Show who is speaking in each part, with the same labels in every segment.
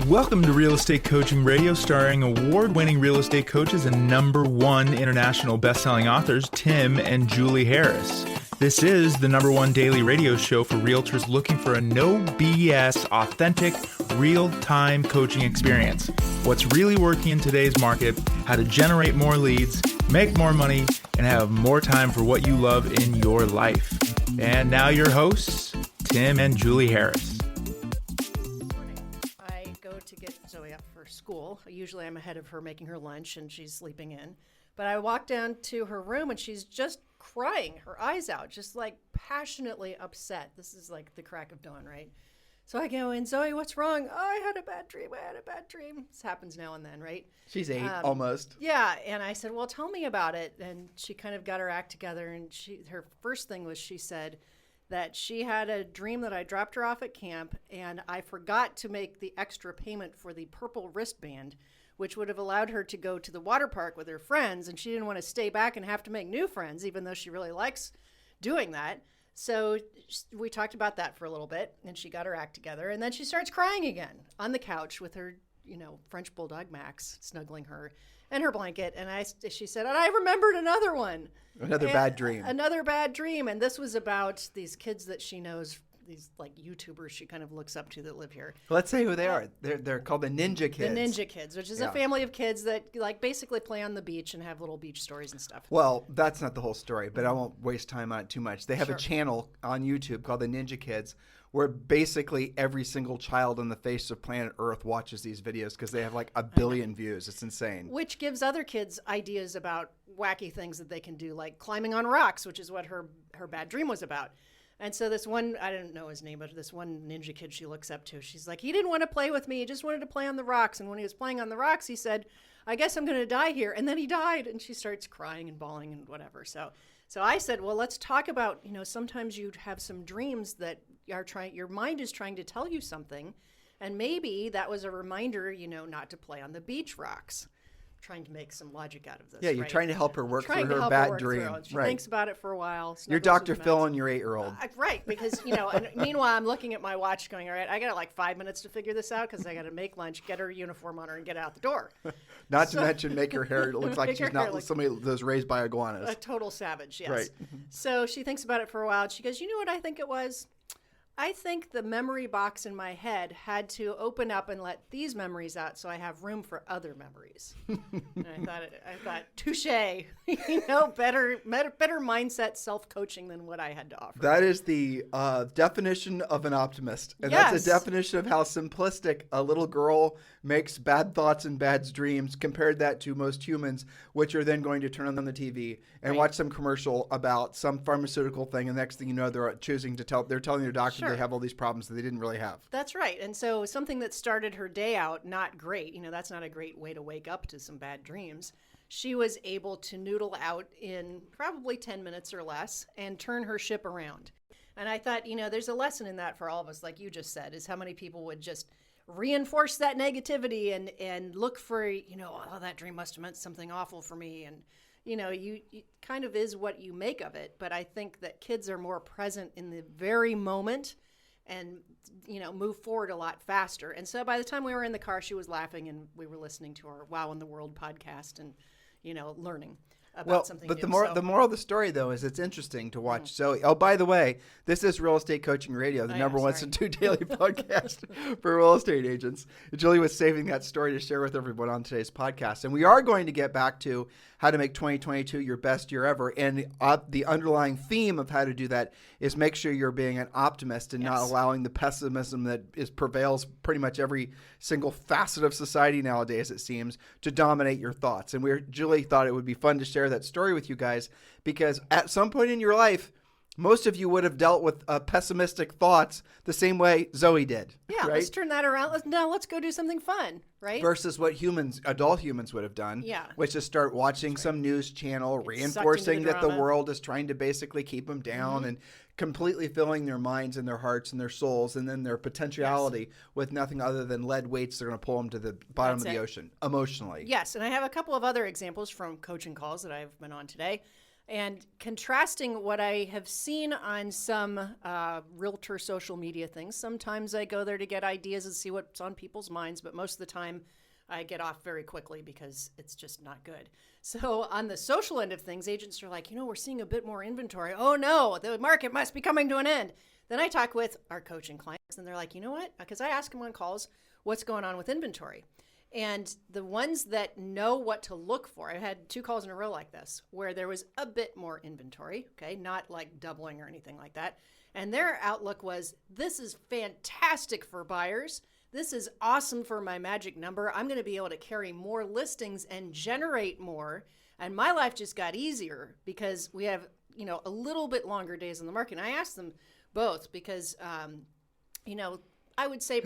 Speaker 1: Welcome to Real Estate Coaching Radio, starring award-winning real estate coaches and #1 international best-selling authors, Tim and Julie Harris. This is the #1 daily radio show for realtors looking for a no BS, authentic, real-time coaching experience. What's really working in today's market, how to generate more leads, make more money, and have more time for what you love in your life. And now your hosts, Tim and Julie Harris.
Speaker 2: To get Zoe up for school. Usually I'm ahead of her making her lunch and she's sleeping in. But I walk down to her room and she's just crying her eyes out, just like passionately upset. This is like the crack of dawn, right? So I go in, Zoe, what's wrong? Oh, I had a bad dream. This happens now and then, right?
Speaker 3: She's 8, almost.
Speaker 2: Yeah, and I said, well, tell me about it. And she kind of got her act together, and her first thing was she said that she had a dream that I dropped her off at camp and I forgot to make the extra payment for the purple wristband, which would have allowed her to go to the water park with her friends, and she didn't want to stay back and have to make new friends, even though she really likes doing that. So we talked about that for a little bit, and she got her act together, and then she starts crying again on the couch with her, French Bulldog Max snuggling her and her blanket. And she said, and I remembered another one.
Speaker 3: Another bad dream.
Speaker 2: And this was about these kids that she knows, these like YouTubers she kind of looks up to that live here.
Speaker 3: Let's say who they are. They're called the Ninja Kids.
Speaker 2: The Ninja Kids, which is a family of kids that like basically play on the beach and have little beach stories and stuff.
Speaker 3: Well, that's not the whole story, but I won't waste time on it too much. They have a channel on YouTube called the Ninja Kids, where basically every single child on the face of planet Earth watches these videos because they have like 1 billion views. It's insane.
Speaker 2: Which gives other kids ideas about wacky things that they can do, like climbing on rocks, which is what her bad dream was about. And so this one, I didn't know his name, but this one ninja kid she looks up to, she's like, he didn't want to play with me. He just wanted to play on the rocks. And when he was playing on the rocks, he said, I guess I'm going to die here. And then he died. And she starts crying and bawling and whatever. So I said, well, let's talk about, sometimes you have some dreams that your mind is trying to tell you something. And maybe that was a reminder, not to play on the beach rocks. Trying to make some logic out of this.
Speaker 3: Yeah, you're trying to help her work through her bad dream.
Speaker 2: She thinks about it for a while.
Speaker 3: You're Dr. Phil and your 8-year-old.
Speaker 2: Right, because, and meanwhile, I'm looking at my watch going, all right, I got like 5 minutes to figure this out because I got to make lunch, get her uniform on her, and get out the door.
Speaker 3: Not to mention make her hair look like she's not somebody that was raised by iguanas.
Speaker 2: A total savage, yes.
Speaker 3: Right.
Speaker 2: So she thinks about it for a while. And she goes, you know what I think it was? I think the memory box in my head had to open up and let these memories out so I have room for other memories. And I thought, touche, better mindset self-coaching than what I had to offer.
Speaker 3: That is the definition of an optimist. And that's a definition of how simplistic a little girl makes bad thoughts and bad dreams, compared that to most humans, which are then going to turn on the TV and watch some commercial about some pharmaceutical thing. And the next thing you know, they're telling their doctor they have all these problems that they didn't really have.
Speaker 2: That's right. And so something that started her day out not great, that's not a great way to wake up to some bad dreams. She was able to noodle out in probably 10 minutes or less and turn her ship around. And I thought, there's a lesson in that for all of us, like you just said, is how many people would just reinforce that negativity and look for, oh, that dream must have meant something awful for me. And, it kind of is what you make of it. But I think that kids are more present in the very moment and, move forward a lot faster. And so by the time we were in the car, she was laughing and we were listening to our Wow in the World podcast and, learning about something
Speaker 3: but
Speaker 2: new.
Speaker 3: The moral of the story, though, is it's interesting to watch Zoe. Oh, by the way, this is Real Estate Coaching Radio, the #1 listen to daily podcast for real estate agents. Julie was saving that story to share with everyone on today's podcast. And we are going to get back to how to make 2022 your best year ever. And the underlying theme of how to do that is make sure you're being an optimist and not allowing the pessimism that prevails pretty much every single facet of society nowadays, it seems, to dominate your thoughts. And Julie thought it would be fun to share that story with you guys, because at some point in your life, most of you would have dealt with pessimistic thoughts the same way Zoe did.
Speaker 2: Yeah,
Speaker 3: right?
Speaker 2: Let's turn that around. Let's go do something fun, right?
Speaker 3: Versus what adult humans would have done, which is start watching some news channel, reinforcing that the world is trying to basically keep them down and completely filling their minds and their hearts and their souls and then their potentiality with nothing other than lead weights that are going to pull them to the bottom of the ocean emotionally.
Speaker 2: Yes, and I have a couple of other examples from coaching calls that I've been on today. And contrasting what I have seen on some realtor social media things, sometimes I go there to get ideas and see what's on people's minds, but most of the time I get off very quickly because it's just not good. So on the social end of things, agents are like, we're seeing a bit more inventory. Oh no, the market must be coming to an end. Then I talk with our coaching clients and they're like, you know what? Because I ask them on calls, what's going on with inventory? And the ones that know what to look for, I had 2 calls in a row like this, where there was a bit more inventory, okay, not like doubling or anything like that. And their outlook was, this is fantastic for buyers. This is awesome for my magic number. I'm going to be able to carry more listings and generate more. And my life just got easier because we have, a little bit longer days on the market. And I asked them both because, I would say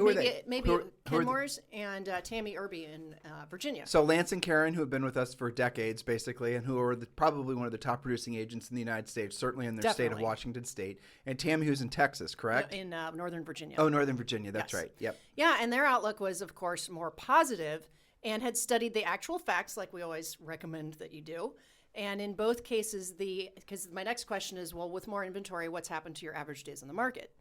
Speaker 2: maybe Ken Moores and Tammy Irby in Virginia.
Speaker 3: So Lance and Karen, who have been with us for decades, basically, and who are probably one of the top producing agents in the United States, certainly in their state of Washington State. And Tammy, who's in Texas, correct?
Speaker 2: In Northern Virginia.
Speaker 3: Oh, Northern Virginia. That's right. Yep.
Speaker 2: Yeah, and their outlook was, of course, more positive and had studied the actual facts like we always recommend that you do. And in both cases, because my next question is, well, with more inventory, what's happened to your average days on the market?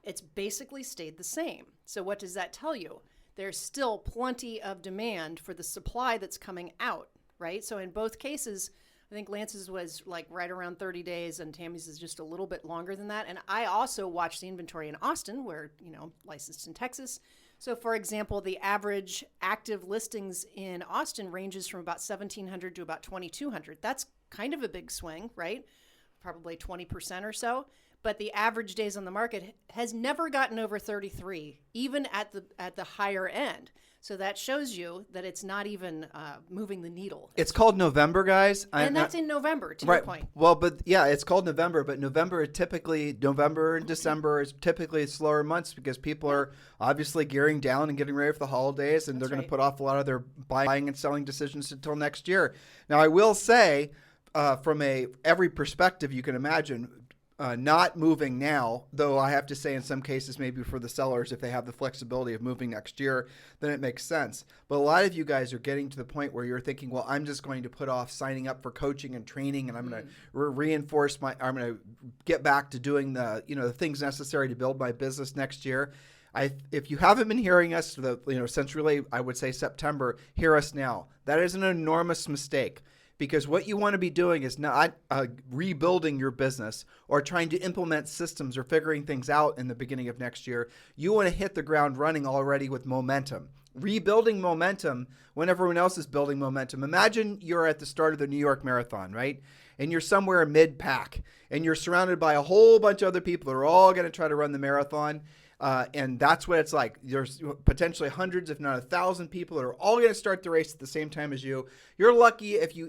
Speaker 2: It's basically stayed the same. So what does that tell you? There's still plenty of demand for the supply that's coming out, right? So in both cases, I think Lance's was like right around 30 days and Tammy's is just a little bit longer than that. And I also watched the inventory in Austin where, licensed in Texas. So for example, the average active listings in Austin ranges from about 1,700 to about 2,200. That's kind of a big swing, right? Probably 20% or so. But the average days on the market has never gotten over 33, even at the higher end. So that shows you that it's not even moving the needle.
Speaker 3: It's called November, guys.
Speaker 2: And that's in November, to your point.
Speaker 3: Well, but yeah, it's called November. But November and December is typically slower months because people are obviously gearing down and getting ready for the holidays, and they're going to put off a lot of their buying and selling decisions until next year. Now, I will say, from every perspective you can imagine, not moving now, though I have to say in some cases maybe for the sellers, if they have the flexibility of moving next year, then it makes sense. But a lot of you guys are getting to the point where you're thinking, well, I'm just going to put off signing up for coaching and training, and I'm going to reinforce I'm going to get back to doing the things necessary to build my business next year. If you haven't been hearing us, since really I would say September, hear us now. That is an enormous mistake. Because what you want to be doing is not rebuilding your business or trying to implement systems or figuring things out in the beginning of next year. You want to hit the ground running already with momentum. Rebuilding momentum when everyone else is building momentum. Imagine you're at the start of the New York Marathon, right? And you're somewhere mid-pack and you're surrounded by a whole bunch of other people that are all going to try to run the marathon. And that's what it's like. There's potentially hundreds, if not 1,000 people that are all going to start the race at the same time as you. You're lucky if you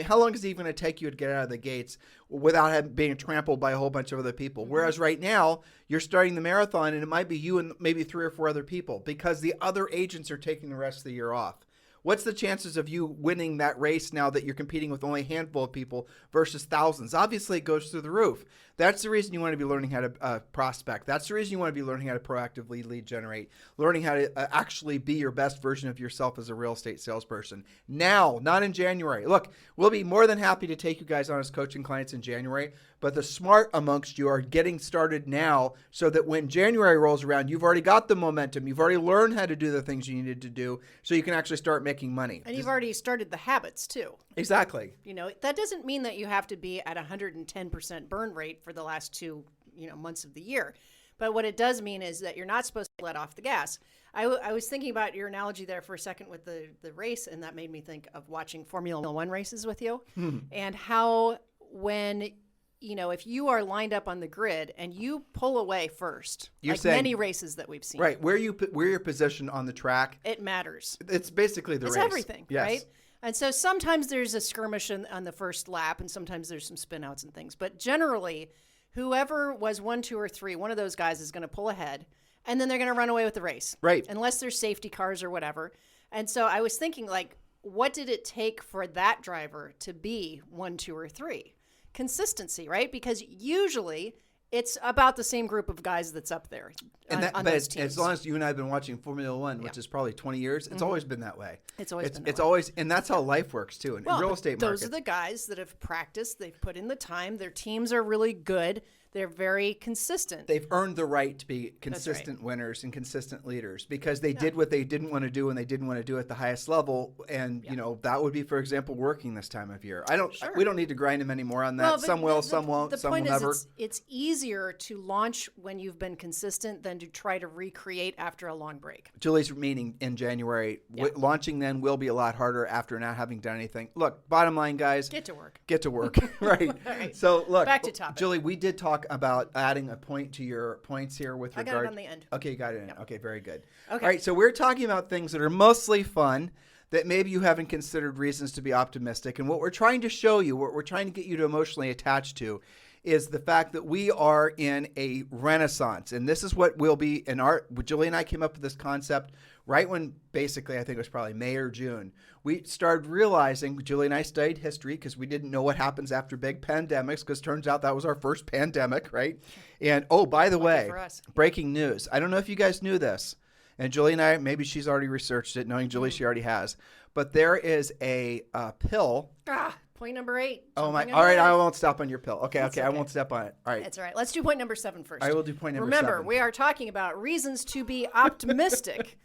Speaker 3: how long is it even going to take you to get out of the gates without being trampled by a whole bunch of other people? Whereas right now, you're starting the marathon and it might be you and maybe 3 or 4 other people because the other agents are taking the rest of the year off. What's the chances of you winning that race now that you're competing with only a handful of people versus thousands? Obviously, it goes through the roof. That's the reason you want to be learning how to prospect. That's the reason you want to be learning how to proactively lead generate, learning how to actually be your best version of yourself as a real estate salesperson. Now, not in January. Look, we'll be more than happy to take you guys on as coaching clients in January, but the smart amongst you are getting started now so that when January rolls around, you've already got the momentum. You've already learned how to do the things you needed to do so you can actually start making money.
Speaker 2: And you've already started the habits too.
Speaker 3: Exactly.
Speaker 2: That doesn't mean that you have to be at 110% burn rate for the last 2 months of the year. But what it does mean is that you're not supposed to let off the gas. I was thinking about your analogy there for a second with the race, and that made me think of watching Formula One races with you and how when if you are lined up on the grid and you pull away first,
Speaker 3: you're
Speaker 2: like
Speaker 3: saying,
Speaker 2: many races that we've seen.
Speaker 3: Right. Where you're positioned on the track.
Speaker 2: It matters.
Speaker 3: It's basically the race.
Speaker 2: It's everything,
Speaker 3: yes.
Speaker 2: right? And so sometimes there's a skirmish on the first lap and sometimes there's some spin outs and things. But generally, whoever was 1, 2, or 3, one of those guys is going to pull ahead and then they're going to run away with the race.
Speaker 3: Right.
Speaker 2: Unless there's safety cars or whatever. And so I was thinking, what did it take for that driver to be 1, 2, or 3? Consistency, right? Because usually It's about the same group of guys that's up there on those teams.
Speaker 3: As long as you and I have been watching Formula One, which is probably 20 years, it's always been that way.
Speaker 2: It's always been that
Speaker 3: It's
Speaker 2: way.
Speaker 3: always, and that's how life works too in real estate markets.
Speaker 2: Those are the guys that have practiced. They've put in the time. Their teams are really good. They're very consistent.
Speaker 3: They've earned the right to be consistent winners and consistent leaders because they did what they didn't want to do and they didn't want to do at the highest level. And, that would be, for example, working this time of year. We don't need to grind them anymore on that.
Speaker 2: Well,
Speaker 3: Some will, some won't, some will never.
Speaker 2: The point is it's easier to launch when you've been consistent than to try to recreate after a long break.
Speaker 3: Julie's meeting in January. Launching then will be a lot harder after not having done anything. Look, bottom line, guys.
Speaker 2: Get to work.
Speaker 3: Get to work. Right.
Speaker 2: Right.
Speaker 3: So, look.
Speaker 2: Back to topic.
Speaker 3: Julie, we did talk about adding a point to your points here with regard.
Speaker 2: I got it on the end.
Speaker 3: Okay, you got it in. Okay, very good.
Speaker 2: Okay.
Speaker 3: All right, so we're talking about things that are mostly fun that maybe you haven't considered reasons to be optimistic. And what we're trying to show you, what we're trying to get you to emotionally attach to is the fact that we are in a renaissance. And this is what will be in our, Julie and I came up with this concept right when basically I think it was probably May or June. We started realizing, Julie and I studied history because we didn't know what happens after big pandemics because turns out that was our first pandemic, right? And oh, by the way,
Speaker 2: for us.
Speaker 3: breaking news. I don't know if you guys knew this. And Julie and I, maybe she's already researched it, knowing Julie, she already has. But there is a pill.
Speaker 2: Point number 8.
Speaker 3: Oh my!
Speaker 2: Jumping
Speaker 3: All right,
Speaker 2: ahead.
Speaker 3: I won't step on your pill. Okay,
Speaker 2: That's
Speaker 3: I
Speaker 2: okay.
Speaker 3: won't step on it. All right.
Speaker 2: That's all right. Let's do point number 7 first.
Speaker 3: I will do point number
Speaker 2: Remember,
Speaker 3: 7.
Speaker 2: we are talking about reasons to be optimistic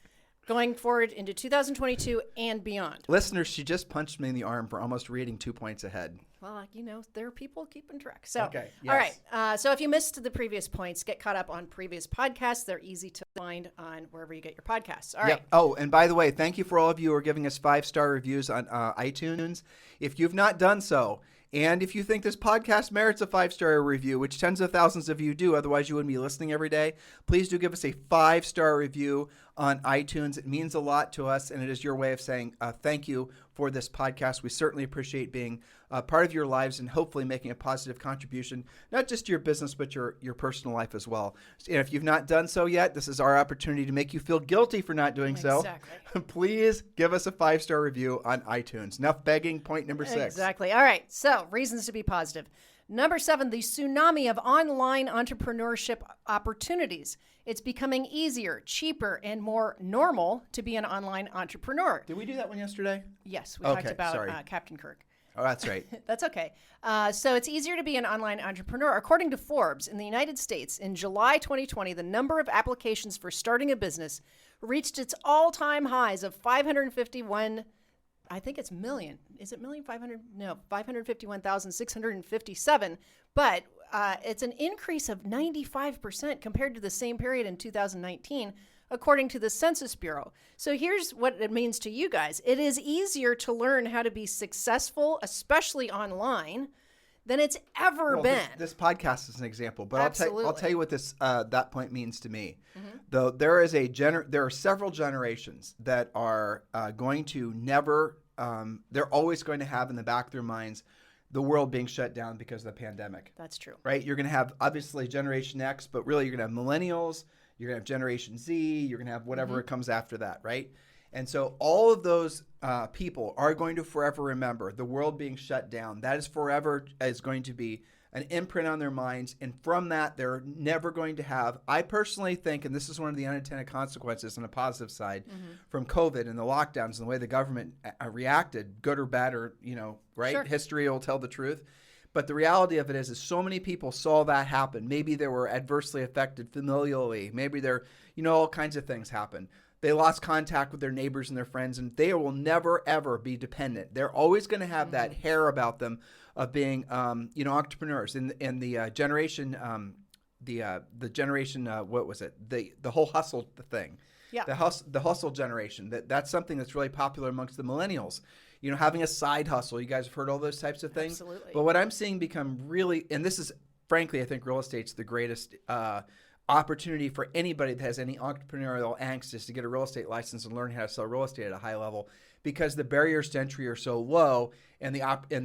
Speaker 2: going forward into 2022 and beyond.
Speaker 3: Listeners, she just punched me in the arm for almost reading 2 points ahead.
Speaker 2: Well, there are people keeping track. So,
Speaker 3: Okay,
Speaker 2: all
Speaker 3: yes.
Speaker 2: right. So if you missed the previous points, get caught up on previous podcasts. They're easy to find on wherever you get your podcasts. All right.
Speaker 3: Yep. Oh, and by the way, thank you for all of you who are giving us 5-star reviews on iTunes. If you've not done so, and if you think this podcast merits a 5-star review, which tens of thousands of you do, otherwise you wouldn't be listening every day, please do give us a 5-star review on iTunes. It means a lot to us, and it is your way of saying thank you for this podcast. We certainly appreciate being part of your lives and hopefully making a positive contribution, not just to your business, but your personal life as well. And if you've not done so yet, this is our opportunity to make you feel guilty for not doing so.
Speaker 2: Exactly.
Speaker 3: Please give us a 5-star review on iTunes. Enough begging. Point number 6.
Speaker 2: Exactly. All right. So, reasons to be positive. Number 7, the tsunami of online entrepreneurship opportunities. It's becoming easier, cheaper, and more normal to be an online entrepreneur.
Speaker 3: Did we do that one yesterday?
Speaker 2: Yes, we
Speaker 3: Okay,
Speaker 2: talked about
Speaker 3: sorry.
Speaker 2: Captain Kirk.
Speaker 3: Oh, that's right.
Speaker 2: That's okay. So it's easier to be an online entrepreneur. According to Forbes, in the United States, in July 2020, the number of applications for starting a business reached its all-time highs of 551. I think it's million. Is it million? 500? No, 551,657. But it's an increase of 95% compared to the same period in 2019, according to the Census Bureau. So here's what it means to you guys. It is easier to learn how to be successful, especially online, than it's ever been.
Speaker 3: This podcast is an example, but I'll tell you what this that point means to me.
Speaker 2: Mm-hmm.
Speaker 3: Though there is there are several generations that are going to never. They're always going to have in the back of their minds the world being shut down because of the pandemic.
Speaker 2: That's true.
Speaker 3: Right? You're going to have obviously Generation X, but really you're going to have millennials. You're going to have Generation Z. You're going to have whatever comes after that, right? And so all of those people are going to forever remember the world being shut down. That is forever is going to be an imprint on their minds. And from that, they're never going to have, I personally think, and this is one of the unintended consequences on the positive side from COVID and the lockdowns and the way the government reacted, good or bad or, right?
Speaker 2: Sure.
Speaker 3: History will tell the truth. But the reality of it is so many people saw that happen. Maybe they were adversely affected familially. Maybe all kinds of things happen. They lost contact with their neighbors and their friends, and they will never, ever be dependent. They're always going to have that hair about them of being, entrepreneurs. In the generation, the generation, what was it? The whole hustle thing.
Speaker 2: Yeah.
Speaker 3: The hustle generation. That's something that's really popular amongst the millennials. Having a side hustle. You guys have heard all those types of things.
Speaker 2: Absolutely.
Speaker 3: But what I'm seeing become really, and this is, frankly, I think real estate's the greatest opportunity for anybody that has any entrepreneurial angst is to get a real estate license and learn how to sell real estate at a high level because the barriers to entry are so low and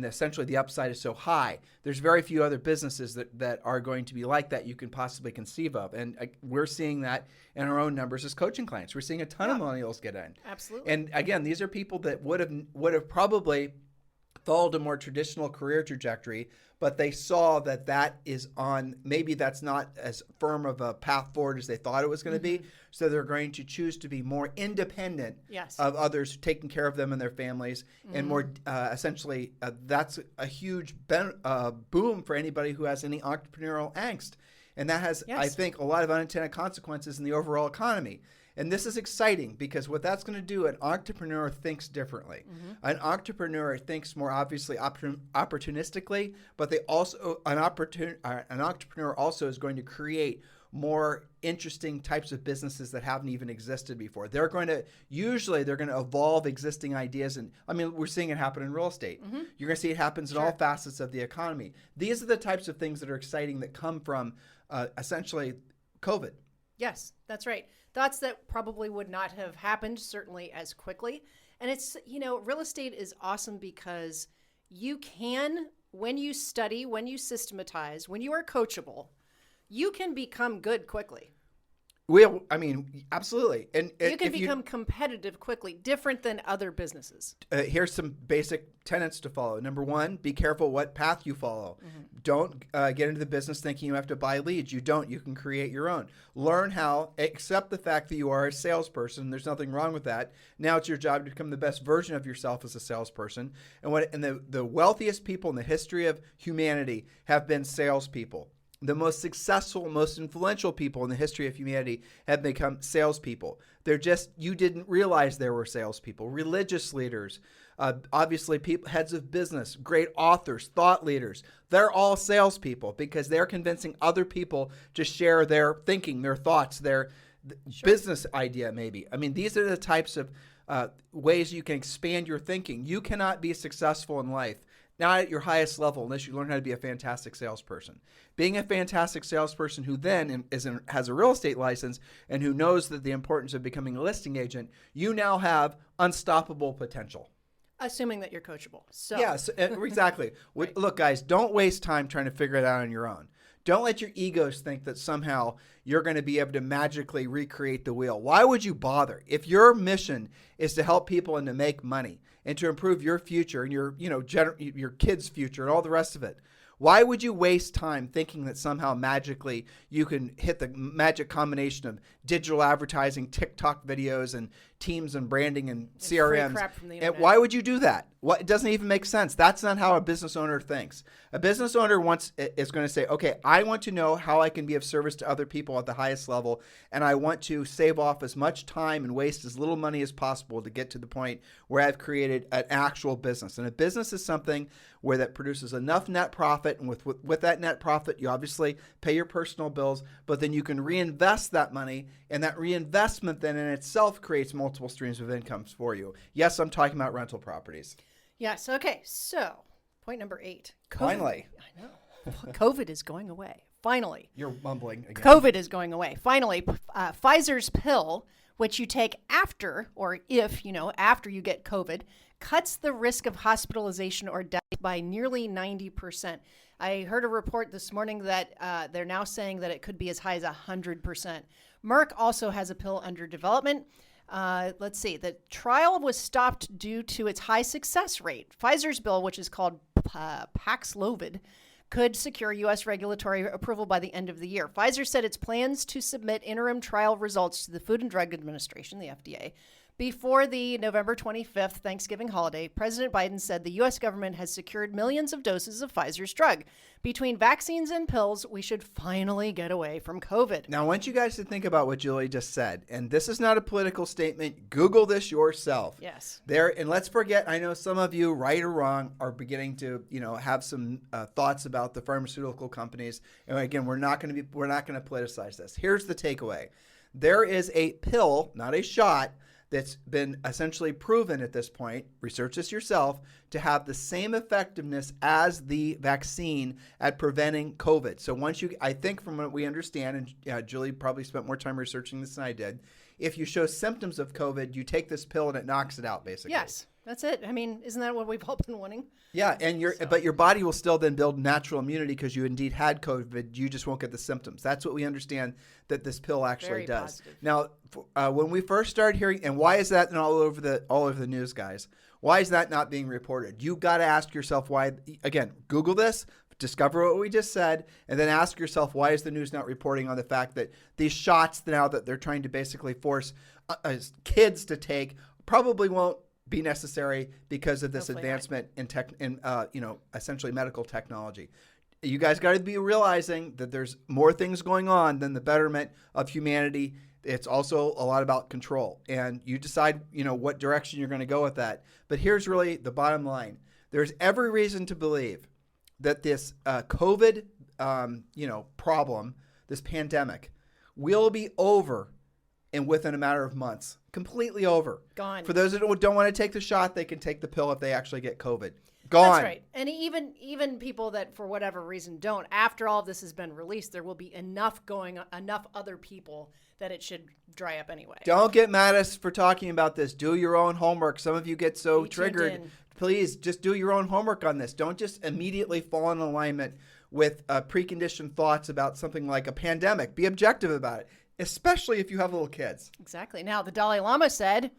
Speaker 3: essentially the upside is so high. There's very few other businesses that are going to be like that you can possibly conceive of. And we're seeing that in our own numbers as coaching clients. We're seeing a ton of millennials get in.
Speaker 2: Absolutely.
Speaker 3: And again, these are people that would have probably followed a more traditional career trajectory, but they saw that that is on, maybe that's not as firm of a path forward as they thought it was going to be. So they're going to choose to be more independent of others, taking care of them and their families, and more essentially, that's a huge boom for anybody who has any entrepreneurial angst. And that has, I think, a lot of unintended consequences in the overall economy. And this is exciting because what that's going to do, an entrepreneur thinks differently. An entrepreneur thinks more obviously opportunistically, but they also an entrepreneur also is going to create more interesting types of businesses that haven't even existed before. They're going to evolve existing ideas, and I mean, we're seeing it happen in real estate. You're going to see it happens in all facets of the economy. These are the types of things that are exciting that come from essentially COVID.
Speaker 2: Yes, that's right. Thoughts that probably would not have happened certainly as quickly. And it's, real estate is awesome because you can, when you study, when you systematize, when you are coachable, you can become good quickly.
Speaker 3: Absolutely. And
Speaker 2: you can become competitive quickly, different than other businesses.
Speaker 3: Here's some basic tenets to follow. Number one, be careful what path you follow. Don't get into the business thinking you have to buy leads. You don't. You can create your own. Learn how, accept the fact that you are a salesperson. There's nothing wrong with that. Now it's your job to become the best version of yourself as a salesperson. And the wealthiest people in the history of humanity have been salespeople. The most successful, most influential people in the history of humanity have become salespeople. You didn't realize there were salespeople. Religious leaders, obviously heads of business, great authors, thought leaders. They're all salespeople because they're convincing other people to share their thinking, their thoughts, their business idea maybe. I mean, these are the types of ways you can expand your thinking. You cannot be successful in life, not at your highest level, unless you learn how to be a fantastic salesperson. Being a fantastic salesperson who then has a real estate license and who knows that the importance of becoming a listing agent, you now have unstoppable potential.
Speaker 2: Assuming that you're coachable. So.
Speaker 3: Yes, exactly. Right. Look, guys, don't waste time trying to figure it out on your own. Don't let your egos think that somehow you're going to be able to magically recreate the wheel. Why would you bother? If your mission is to help people and to make money and to improve your future and your kids' future and all the rest of it, why would you waste time thinking that somehow magically you can hit the magic combination of digital advertising, TikTok videos, and teams and branding and CRMs?
Speaker 2: Free crap from the internet.
Speaker 3: And why would you do that? It doesn't even make sense. That's not how a business owner thinks. A business owner is going to say, okay, I want to know how I can be of service to other people at the highest level, and I want to save off as much time and waste as little money as possible to get to the point where I've created an actual business. And a business is something where that produces enough net profit, and with that net profit, you obviously pay your personal bills, but then you can reinvest that money, and that reinvestment then in itself creates multiple streams of incomes for you. Yes, I'm talking about rental properties.
Speaker 2: Yes. Okay. So, point number 8. COVID.
Speaker 3: Finally.
Speaker 2: I know. COVID is going away. Finally.
Speaker 3: You're mumbling again.
Speaker 2: COVID is going away. Finally, Pfizer's pill, which you take after you get COVID, cuts the risk of hospitalization or death by nearly 90%. I heard a report this morning that they're now saying that it could be as high as 100%. Merck also has a pill under development. Let's see. The trial was stopped due to its high success rate. Pfizer's bill, which is called Paxlovid, could secure U.S. regulatory approval by the end of the year. Pfizer said its plans to submit interim trial results to the Food and Drug Administration, the FDA, before the November 25th Thanksgiving holiday. President Biden said the U.S. government has secured millions of doses of Pfizer's drug. Between vaccines and pills, we should finally get away from COVID.
Speaker 3: Now, I want you guys to think about what Julie just said. And this is not a political statement. Google this yourself.
Speaker 2: Yes.
Speaker 3: And let's forget, I know some of you, right or wrong, are beginning to, have some thoughts about the pharmaceutical companies. And again, we're not going to politicize this. Here's the takeaway. There is a pill, not a shot, that's been essentially proven at this point, research this yourself, to have the same effectiveness as the vaccine at preventing COVID. So I think from what we understand, and Julie probably spent more time researching this than I did, if you show symptoms of COVID, you take this pill and it knocks it out, basically.
Speaker 2: Yes, that's it. I mean, isn't that what we've all been wanting?
Speaker 3: Yeah, but your body will still then build natural immunity because you indeed had COVID. You just won't get the symptoms. That's what we understand that this pill actually does.
Speaker 2: Positive.
Speaker 3: Now, when we first started hearing, and why is that all over the news, guys? Why is that not being reported? You got to ask yourself why. Again, Google this, discover what we just said, and then ask yourself, why is the news not reporting on the fact that these shots now that they're trying to basically force kids to take probably won't be necessary because of this
Speaker 2: Hopefully
Speaker 3: advancement in essentially medical technology. You guys got to be realizing that there's more things going on than the betterment of humanity. It's also a lot about control, and you decide, what direction you're going to go with that. But here's really the bottom line. There's every reason to believe that this COVID, problem, this pandemic, will be over and within a matter of months. Completely over.
Speaker 2: Gone.
Speaker 3: For those that don't want to take the shot, they can take the pill if they actually get COVID. Gone.
Speaker 2: That's right. And even people that for whatever reason don't, after all of this has been released, there will be enough other people that it should dry up anyway.
Speaker 3: Don't get mad at us for talking about this. Do your own homework. Some of you get so triggered. Please just do your own homework on this. Don't just immediately fall in alignment with preconditioned thoughts about something like a pandemic. Be objective about it, especially if you have little kids.
Speaker 2: Exactly. Now, the Dalai Lama said,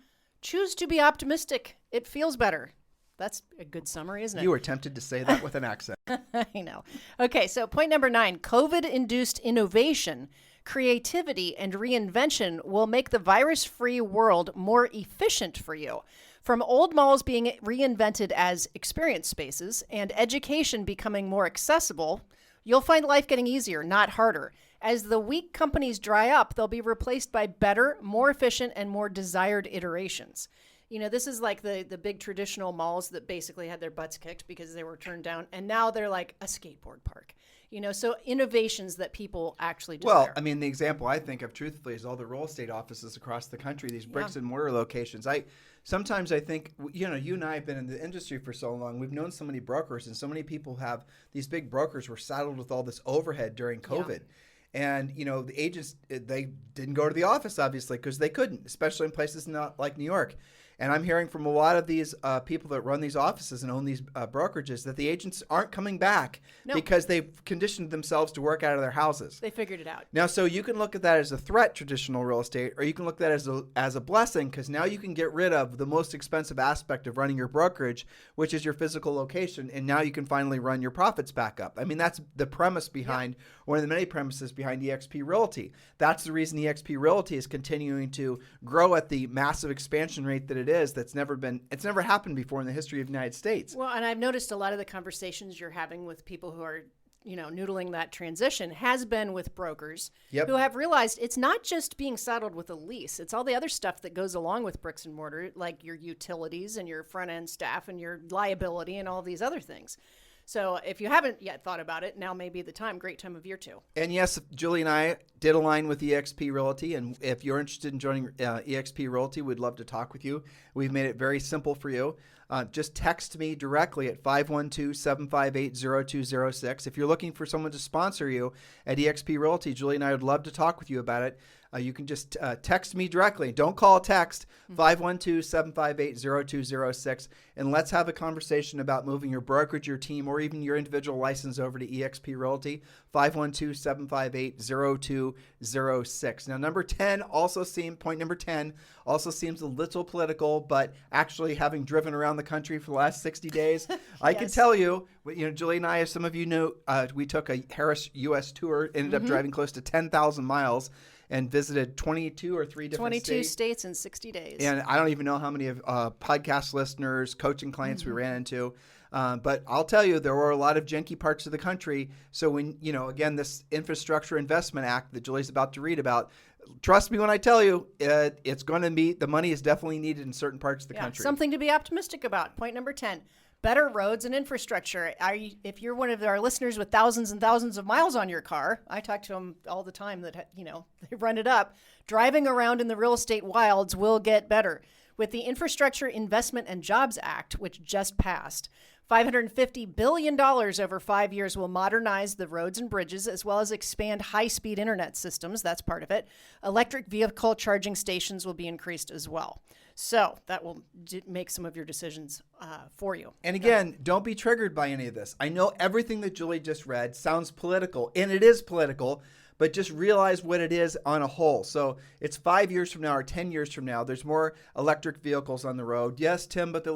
Speaker 2: choose to be optimistic. It feels better. That's a good summary, isn't it?
Speaker 3: You were tempted to say that with an accent.
Speaker 2: I know. Okay, so point number 9, COVID-induced innovation, creativity, and reinvention will make the virus-free world more efficient for you. From old malls being reinvented as experience spaces and education becoming more accessible, you'll find life getting easier, not harder. As the weak companies dry up, they'll be replaced by better, more efficient, and more desired iterations. This is like the big traditional malls that basically had their butts kicked because they were turned down, and now they're like a skateboard park. So innovations that people actually desire.
Speaker 3: Well, I mean, the example I think of truthfully is all the real estate offices across the country, these bricks and mortar locations. Sometimes I think, you and I have been in the industry for so long. We've known so many brokers, and so many people have, these big brokers were saddled with all this overhead during COVID. Yeah. And, the agents, they didn't go to the office, obviously, because they couldn't, especially in places not like New York. And I'm hearing from a lot of these people that run these offices and own these brokerages that the agents aren't coming back because they've conditioned themselves to work out of their houses.
Speaker 2: They figured it out.
Speaker 3: Now, so you can look at that as a threat, traditional real estate, or you can look at that as a blessing, because now you can get rid of the most expensive aspect of running your brokerage, which is your physical location, and now you can finally run your profits back up. I mean, that's the premise behind, one of the many premises behind eXp Realty. That's the reason eXp Realty is continuing to grow at the massive expansion rate that it is. It's never happened before in the history of the United States.
Speaker 2: Well, and I've noticed a lot of the conversations you're having with people who are, noodling that transition has been with brokers who have realized it's not just being saddled with a lease. It's all the other stuff that goes along with bricks and mortar, like your utilities and your front end staff and your liability and all these other things. So if you haven't yet thought about it, now may be the time. Great time of year too.
Speaker 3: And yes, Julie and I did align with eXp Realty, and if you're interested in joining eXp Realty, we'd love to talk with you. We've made it very simple for you. Just text me directly at 512-758-0206. If you're looking for someone to sponsor you at eXp Realty, Julie and I would love to talk with you about it. You can just text me directly. Don't call, text 512-758-0206, and let's have a conversation about moving your brokerage, your team, or even your individual license over to eXp Realty, 512-758-0206. Now, point number 10 also seems a little political, but actually having driven around the country for the last 60 days, I can tell you, Julie and I, as some of you know, we took a Harris U.S. tour, ended up driving close to 10,000 miles, and visited 22 or 3 different states.
Speaker 2: 22 states in 60 days.
Speaker 3: And I don't even know how many of podcast listeners, coaching clients we ran into. But I'll tell you, there were a lot of janky parts of the country. So when, again, this Infrastructure Investment Act that Julie's about to read about, trust me when I tell you, it's going to be, the money is definitely needed in certain parts of the country.
Speaker 2: Something to be optimistic about. Point number 10. Better roads and infrastructure. If you're one of our listeners with thousands and thousands of miles on your car, I talk to them all the time that, they run it up. Driving around in the real estate wilds will get better. With the Infrastructure Investment and Jobs Act, which just passed, $550 billion over 5 years will modernize the roads and bridges, as well as expand high-speed internet systems. That's part of it. Electric vehicle charging stations will be increased as well. So that will make some of your decisions for you.
Speaker 3: And again, don't be triggered by any of this. I know everything that Julie just read sounds political, and it is political, but just realize what it is on a whole. So it's 5 years from now or 10 years from now, there's more electric vehicles on the road. Yes, Tim, but the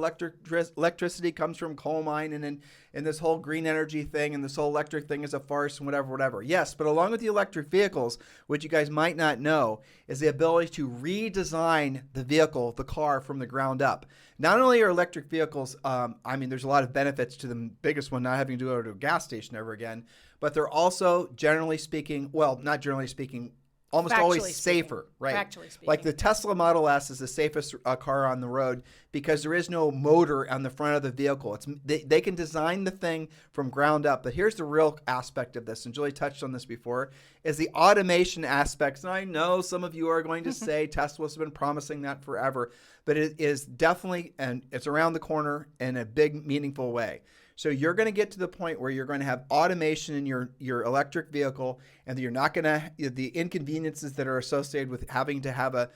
Speaker 3: electricity comes from coal mine and this whole green energy thing and this whole electric thing is a farce and whatever. Yes, but along with the electric vehicles, which you guys might not know, is the ability to redesign the vehicle, the car, from the ground up. Not only are electric vehicles, there's a lot of benefits to them. Biggest one, not having to go to a gas station ever again, but they're also generally speaking, well, not generally speaking, almost always safer, right?
Speaker 2: Factually speaking.
Speaker 3: Like the Tesla Model S is the safest car on the road because there is no motor on the front of the vehicle. They can design the thing from ground up. But here's the real aspect of this, and Julie touched on this before, is the automation aspects. And I know some of you are going to say Tesla's been promising that forever, but it is definitely, and it's around the corner in a big, meaningful way. So you're going to get to the point where you're going to have automation in your electric vehicle, and you're not going to the inconveniences that are associated with having to have a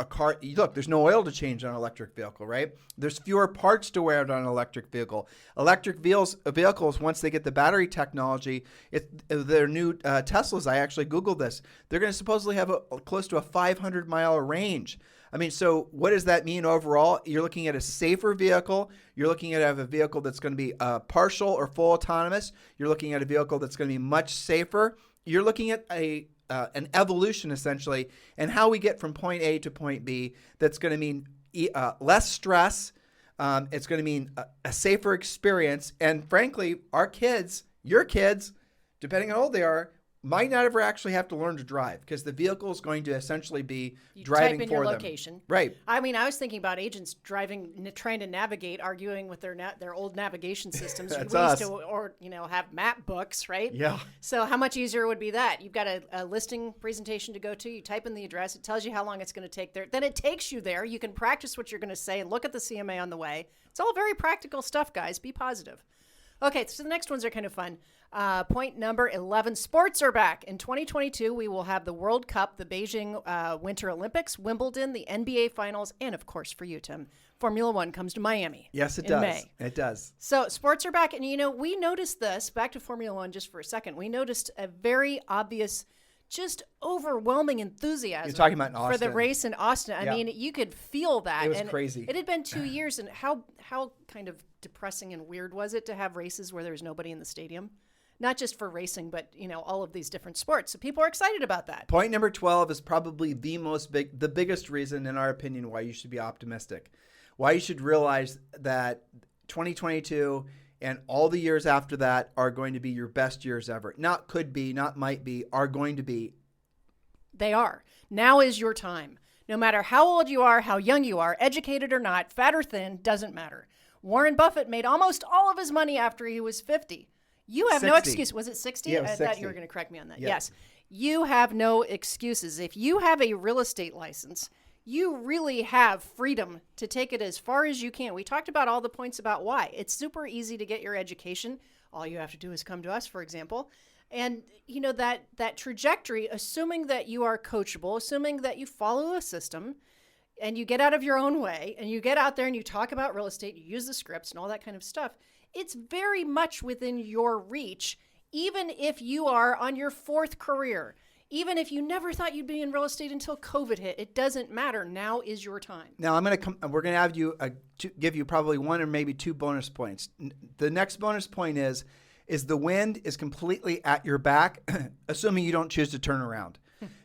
Speaker 3: car. Look, there's no oil to change on an electric vehicle, right? There's fewer parts to wear on an electric vehicle. Electric vehicles, once they get the battery technology, their new Teslas. I actually Googled this. They're going to supposedly have close to a 500-mile range. I mean, so what does that mean overall? You're looking at a safer vehicle. You're looking at a vehicle that's going to be partial or full autonomous. You're looking at a vehicle that's going to be much safer. You're looking at an evolution, essentially, and how we get from point A to point B. That's going to mean less stress. It's going to mean a safer experience. And frankly, our kids, your kids, depending on how old they are, might not ever actually have to learn to drive because the vehicle is going to essentially be driving for them.
Speaker 2: Type in your location.
Speaker 3: Right.
Speaker 2: I mean, I was thinking about agents trying to navigate, arguing with their old navigation systems.
Speaker 3: That's
Speaker 2: we
Speaker 3: us.
Speaker 2: used to, have map books, right?
Speaker 3: Yeah.
Speaker 2: So how much easier would be that? You've got a listing presentation to go to. You type in the address. It tells you how long it's going to take there. Then it takes you there. You can practice what you're going to say and look at the CMA on the way. It's all very practical stuff, guys. Be positive. Okay, so the next ones are kind of fun. Point number 11, sports are back. In 2022, we will have the World Cup, the Beijing Winter Olympics, Wimbledon, the NBA Finals, and of course for you, Tim, Formula One comes to Miami.
Speaker 3: Yes, it
Speaker 2: in
Speaker 3: does.
Speaker 2: May.
Speaker 3: It does.
Speaker 2: So sports are back. And, we noticed this, back to Formula One just for a second, we noticed a very obvious, just overwhelming enthusiasm.
Speaker 3: You're talking about in Austin.
Speaker 2: For the race in Austin. I mean, you could feel that.
Speaker 3: It was crazy.
Speaker 2: It had been 2 years, and how kind of depressing and weird was it to have races where there was nobody in the stadium? Not just for racing, but, all of these different sports. So people are excited about that.
Speaker 3: Point number 12 is probably the biggest reason, in our opinion, why you should be optimistic. Why you should realize that 2022 and all the years after that are going to be your best years ever. Not could be, not might be, are going to be.
Speaker 2: They are. Now is your time. No matter how old you are, how young you are, educated or not, fat or thin, doesn't matter. Warren Buffett made almost all of his money after he was 50. You have
Speaker 3: 60.
Speaker 2: No excuse. Was it 60?
Speaker 3: Yeah, it was
Speaker 2: I
Speaker 3: 60.
Speaker 2: thought you were going to correct me on that.
Speaker 3: Yeah.
Speaker 2: Yes. You have no excuses. If you have a real estate license, you really have freedom to take it as far as you can. We talked about all the points about why. It's super easy to get your education. All you have to do is come to us, for example. And, that trajectory, assuming that you are coachable, assuming that you follow a system, and you get out of your own way, and you get out there and you talk about real estate, you use the scripts and all that kind of stuff, it's very much within your reach, even if you are on your fourth career. Even if you never thought you'd be in real estate until COVID hit, it doesn't matter. Now is your time.
Speaker 3: Now we're going to have you give you probably one or maybe two bonus points. The next bonus point is the wind is completely at your back, assuming you don't choose to turn around.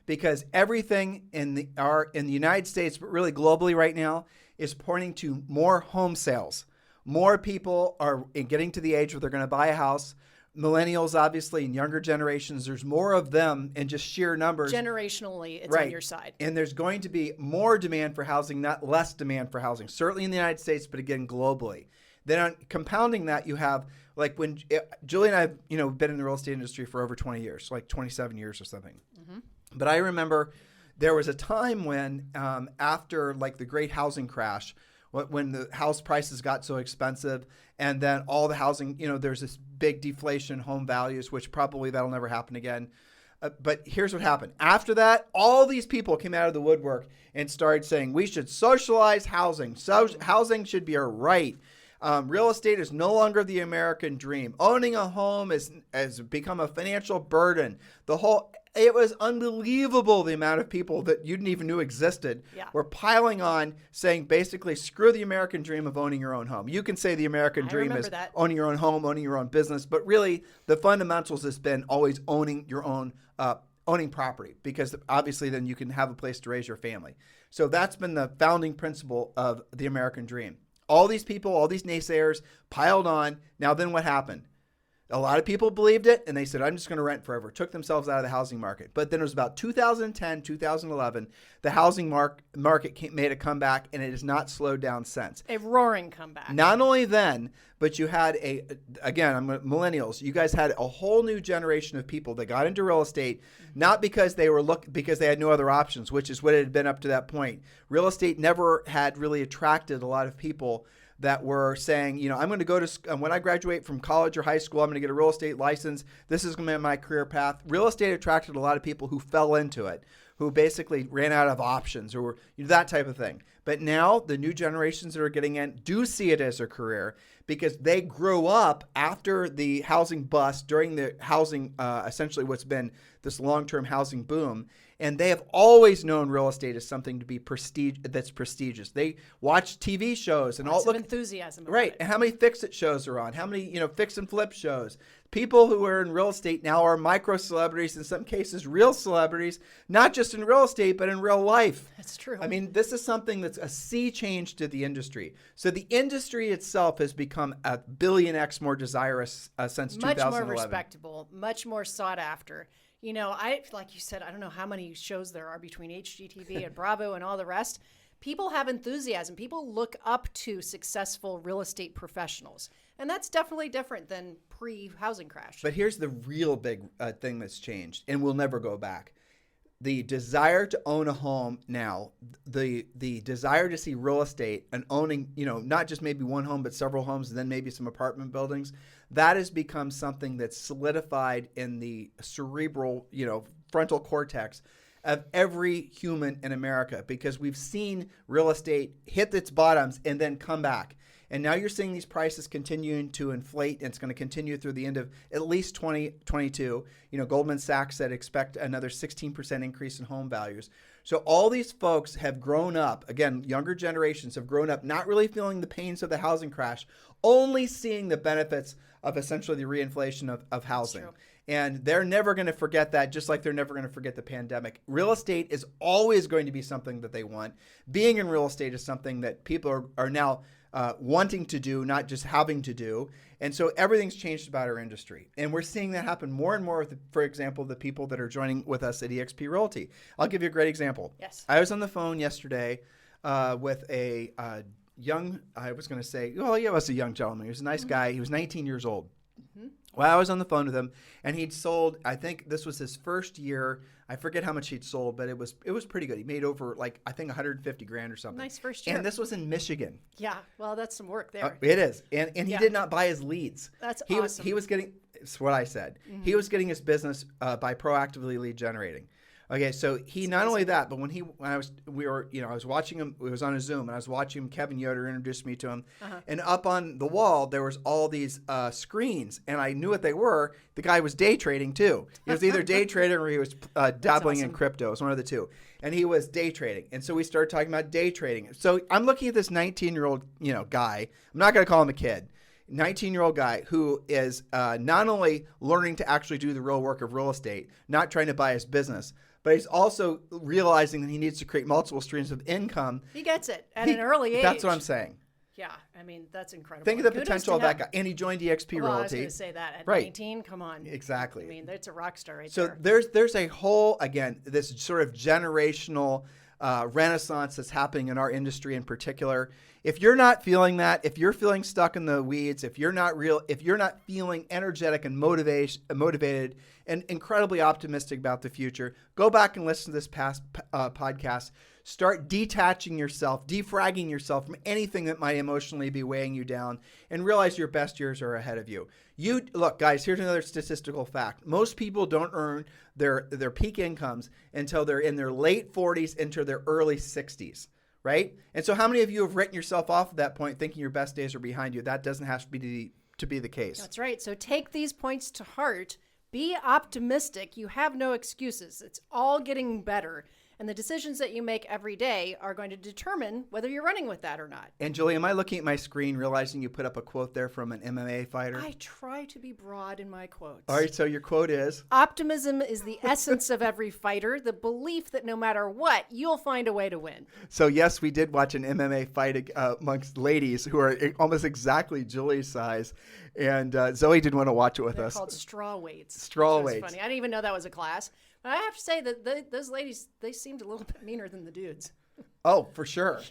Speaker 3: Because everything in the United States, but really globally right now, is pointing to more home sales. More people are getting to the age where they're going to buy a house. Millennials, obviously, and younger generations, there's more of them in just sheer numbers.
Speaker 2: Generationally, it's
Speaker 3: right.
Speaker 2: On your side.
Speaker 3: And there's going to be more demand for housing, not less demand for housing, certainly in the United States, but again, globally. Then on compounding that, you have, like when Julie and I have, been in the real estate industry for over 20 years, like 27 years or something. Mm-hmm. But I remember there was a time when after like the great housing crash, when the house prices got so expensive and then all the housing, there's this big deflation in home values, which probably that'll never happen again. But here's what happened. After that, all these people came out of the woodwork and started saying, we should socialize housing. So housing should be a right. Real estate is no longer the American dream. Owning a home has become a financial burden. It was unbelievable the amount of people that you didn't even knew existed were piling on, saying basically, screw the American dream of owning your own home. You can say the American dream is owning your own home, owning your own business, but really the fundamentals has been always owning your own owning property, because obviously then you can have a place to raise your family. So that's been the founding principle of the American dream. All these people, all these naysayers piled on. Now then what happened? A lot of people believed it, and they said, I'm just going to rent forever. Took themselves out of the housing market. But then it was about 2010, 2011, the housing market made a comeback, and it has not slowed down since.
Speaker 2: A roaring comeback.
Speaker 3: Not only then, but you had millennials. You guys had a whole new generation of people that got into real estate, not because they were because they had no other options, which is what it had been up to that point. Real estate never had really attracted a lot of people that were saying, I'm going to go to, when I graduate from college or high school, I'm going to get a real estate license. This is going to be my career path. Real estate attracted a lot of people who fell into it, who basically ran out of options or that type of thing. But now the new generations that are getting in do see it as a career, because they grew up after the housing bust, during the housing, essentially what's been this long-term housing boom. And they have always known real estate as something to be that's prestigious. They watch TV shows and
Speaker 2: lots of enthusiasm.
Speaker 3: Right. And how many fix-it shows are on? How many, fix and flip shows? People who are in real estate now are micro celebrities, in some cases real celebrities, not just in real estate, but in real life.
Speaker 2: That's true.
Speaker 3: I mean, this is something that's a sea change to the industry. So the industry itself has become a billion X more desirous since 2011.
Speaker 2: Much more respectable, much more sought after. Like you said, I don't know how many shows there are between HGTV and Bravo and all the rest. People have enthusiasm. People look up to successful real estate professionals. And that's definitely different than pre-housing crash.
Speaker 3: But here's the real big thing that's changed, and we'll never go back. The desire to own a home now, the desire to see real estate and owning, not just maybe one home, but several homes, and then maybe some apartment buildings, that has become something that's solidified in the cerebral, frontal cortex of every human in America, because we've seen real estate hit its bottoms and then come back. And now you're seeing these prices continuing to inflate, and it's going to continue through the end of at least 2022. Goldman Sachs said expect another 16% increase in home values. So all these folks have grown up, again, younger generations have grown up not really feeling the pains of the housing crash, only seeing the benefits of essentially the reinflation of housing. And they're never going to forget that, just like they're never going to forget the pandemic. Real estate is always going to be something that they want. Being in real estate is something that people are now wanting to do, not just having to do. And so everything's changed about our industry. And we're seeing that happen more and more with, for example, the people that are joining with us at eXp Realty. I'll give you a great example.
Speaker 2: Yes.
Speaker 3: I was on the phone yesterday with a young, I was going to say, well, yeah, it was a young gentleman. He was a nice guy. He was 19 years old. Well, I was on the phone with him, and he'd sold, I think this was his first year. I forget how much he'd sold, but it was pretty good. He made over, I think $150,000 or something.
Speaker 2: Nice first year.
Speaker 3: And this was in Michigan.
Speaker 2: Yeah, well, that's some work there.
Speaker 3: It is. And he did not buy his leads.
Speaker 2: That's
Speaker 3: awesome. He was getting, it's what I said. He was getting his business by proactively lead generating. Okay, so he not only that, but I was watching him. It was on a Zoom, and I was watching him. Kevin Yoder introduced me to him, and up on the wall there was all these screens, and I knew what they were. The guy was day trading too. He was either day trading or he was dabbling in crypto. It was one of the two, and he was day trading. And so we started talking about day trading. So I'm looking at this 19-year-old guy. I'm not going to call him a kid. 19-year-old guy who is not only learning to actually do the real work of real estate, not trying to buy his business, but he's also realizing that he needs to create multiple streams of income.
Speaker 2: He gets it at an early age.
Speaker 3: That's what I'm saying.
Speaker 2: Yeah, I mean, that's incredible.
Speaker 3: Think of the potential of that guy. And he joined eXp Realty.
Speaker 2: I was going to say that. At 19, come on.
Speaker 3: Exactly.
Speaker 2: I mean, that's a rock star right
Speaker 3: there.
Speaker 2: So
Speaker 3: there's a whole, again, this sort of generational renaissance that's happening in our industry in particular. If you're not feeling that, if you're feeling stuck in the weeds, if you're not feeling energetic and motivated and incredibly optimistic about the future, go back and listen to this past podcast. Start detaching yourself, defragging yourself from anything that might emotionally be weighing you down, and realize your best years are ahead of you. Look, guys, here's another statistical fact. Most people don't earn their peak incomes until they're in their late 40s into their early 60s. right? And so how many of you have written yourself off at that point thinking your best days are behind you? That doesn't have to be the case.
Speaker 2: That's right. So take these points to heart. Be optimistic. You have no excuses. It's all getting better. And the decisions that you make every day are going to determine whether you're running with that or not.
Speaker 3: And Julie, am I looking at my screen realizing you put up a quote there from an MMA fighter?
Speaker 2: I try to be broad in my quotes.
Speaker 3: All right, so your quote is?
Speaker 2: Optimism is the essence of every fighter, the belief that no matter what, you'll find a way to win.
Speaker 3: So yes, we did watch an MMA fight amongst ladies who are almost exactly Julie's size. And Zoe didn't want to watch it with
Speaker 2: They're
Speaker 3: us.
Speaker 2: called straw weights.
Speaker 3: Straw
Speaker 2: which was
Speaker 3: weights.
Speaker 2: Funny. I didn't even know that was a class. But I have to say that those ladies, they seemed a little bit meaner than the dudes.
Speaker 3: Oh, for sure.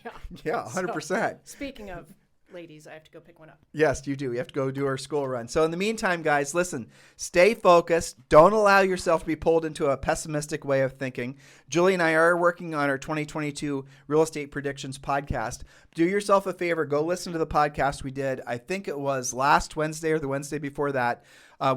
Speaker 3: Yeah, 100%.
Speaker 2: So, speaking of ladies, I have to go pick one up.
Speaker 3: Yes, you do. You have to go do our school run. So in the meantime, guys, listen, stay focused. Don't allow yourself to be pulled into a pessimistic way of thinking. Julie and I are working on our 2022 Real Estate Predictions podcast. Do yourself a favor. Go listen to the podcast we did. I think it was last Wednesday or the Wednesday before that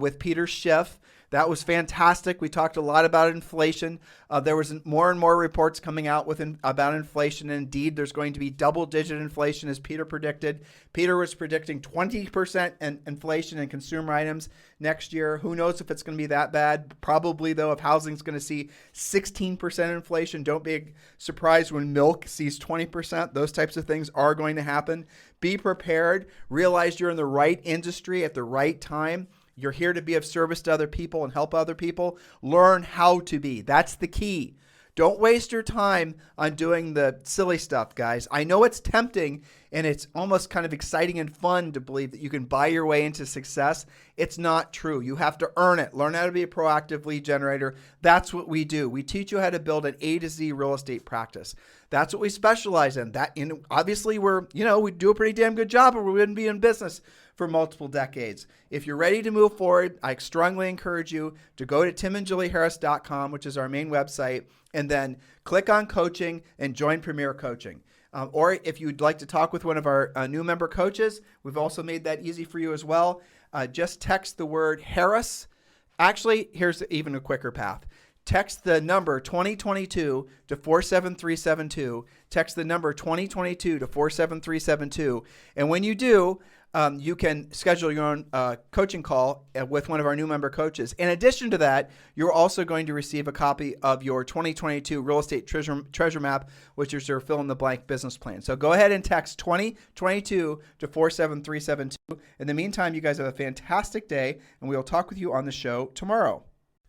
Speaker 3: with Peter Schiff. That was fantastic. We talked a lot about inflation. There was more and more reports coming out about inflation. And indeed, there's going to be double-digit inflation, as Peter predicted. Peter was predicting 20% inflation in consumer items next year. Who knows if it's going to be that bad? Probably, though, if housing's going to see 16% inflation, don't be surprised when milk sees 20%. Those types of things are going to happen. Be prepared. Realize you're in the right industry at the right time. You're here to be of service to other people and help other people. Learn how to be. That's the key. Don't waste your time on doing the silly stuff, guys. I know it's tempting and it's almost kind of exciting and fun to believe that you can buy your way into success. It's not true. You have to earn it. Learn how to be a proactive lead generator. That's what we do. We teach you how to build an A to Z real estate practice. That's what we specialize in. Obviously, we do a pretty damn good job or we wouldn't be in business for multiple decades. If you're ready to move forward, I strongly encourage you to go to timandjulieharris.com, which is our main website, and then click on coaching and join Premier Coaching. Or if you'd like to talk with one of our new member coaches, we've also made that easy for you as well. Just text the word Harris. Actually, here's even a quicker path. Text the number 2022 to 47372. Text the number 2022 to 47372. And when you do, you can schedule your own coaching call with one of our new member coaches. In addition to that, you're also going to receive a copy of your 2022 Real Estate Treasure Map, which is your fill-in-the-blank business plan. So go ahead and text 2022 to 47372. In the meantime, you guys have a fantastic day, and we will talk with you on the show tomorrow.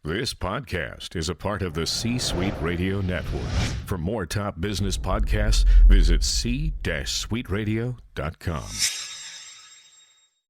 Speaker 4: This podcast is a part of the C-Suite Radio Network. For more top business podcasts, visit c-suiteradio.com.